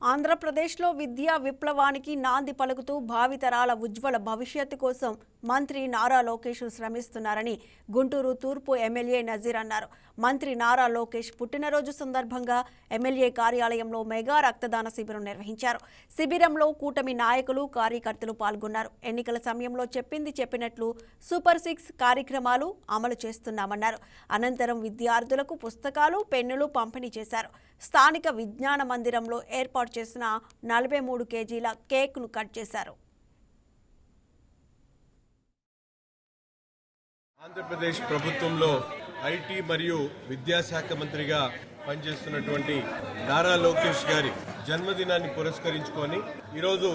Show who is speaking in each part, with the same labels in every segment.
Speaker 1: ఆంధ్రప్రదేశ్లో విద్యా విప్లవానికి నాంది పలుకుతూ భావితరాల ఉజ్వల భవిష్యత్తు కోసం మంత్రి నారా లోకేష్ శ్రమిస్తున్నారని గుంటూరు తూర్పు ఎమ్మెల్యే నజీర్ అన్నారు. మంత్రి నారా లోకేష్ పుట్టినరోజు సందర్భంగా ఎమ్మెల్యే కార్యాలయంలో మెగా రక్తదాన శిబిరం నిర్వహించారు. శిబిరంలో కూటమి నాయకులు, కార్యకర్తలు పాల్గొన్నారు. ఎన్నికల సమయంలో చెప్పింది చెప్పినట్లు సూపర్ 6 కార్యక్రమాలు అమలు చేస్తున్నామన్నారు. అనంతరం విద్యార్థులకు పుస్తకాలు, పెన్నులు పంపిణీ చేశారు. స్థానిక విజ్ఞాన మందిరంలో ఏర్పాటు చేసిన 43 కేజీల కేక్ను కట్ చేశారు.
Speaker 2: ఆంధ్రప్రదేశ్ ప్రభుత్వంలో ఐటీ మరియు విద్యాశాఖ మంత్రిగా పనిచేస్తున్నటువంటి నారా లోకేష్ గారి జన్మదినాన్ని పురస్కరించుకొని ఈరోజు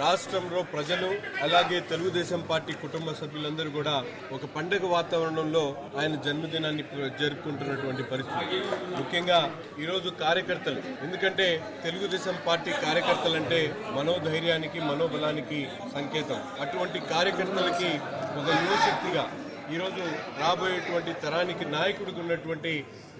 Speaker 2: రాష్ట్రంలో ప్రజలు అలాగే తెలుగుదేశం పార్టీ కుటుంబ సభ్యులందరూ కూడా ఒక పండుగ వాతావరణంలో ఆయన జన్మదినాన్ని జరుపుకుంటున్నటువంటి పరిస్థితి. ముఖ్యంగా ఈరోజు కార్యకర్తలు, ఎందుకంటే తెలుగుదేశం పార్టీ కార్యకర్తలంటే మనోధైర్యానికి, మనోబలానికి సంకేతం. అటువంటి కార్యకర్తలకి ఒక యువశక్తిగా ఈరోజు రాబోయేటువంటి తరానికి నాయకుడిగా ఉన్నటువంటి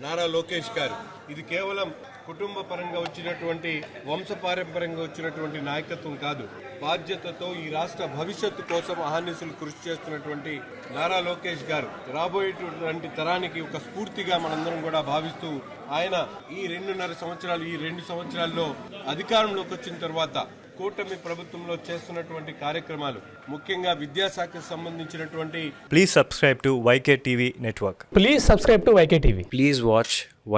Speaker 2: నారా లోకేష్ గారు, ఇది కేవలం కుటుంబ పరంగా వచ్చినటువంటి, వంశపారంపర్యంగా వచ్చినటువంటి నాయకత్వం కాదు. బాధ్యతతో ఈ రాష్ట్ర భవిష్యత్తు కోసం అహర్నిశలు కృషి చేస్తున్నటువంటి నారా లోకేష్ గారు రాబోయేటువంటి తరానికి ఒక స్ఫూర్తిగా మనందరం కూడా భావిస్తూ, ఆయన ఈ 2 సంవత్సరాల్లో అధికారంలోకి వచ్చిన తర్వాత కూటమి ప్రభుత్వంలో చేస్తున్నటువంటి కార్యక్రమాలు, ముఖ్యంగా విద్యాశాఖకు సంబంధించినటువంటి.
Speaker 3: Please subscribe to YK TV Network.
Speaker 4: Please subscribe to YK TV.
Speaker 5: Please watch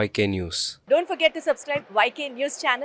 Speaker 5: YK News.
Speaker 6: Don't forget to subscribe YK News channel.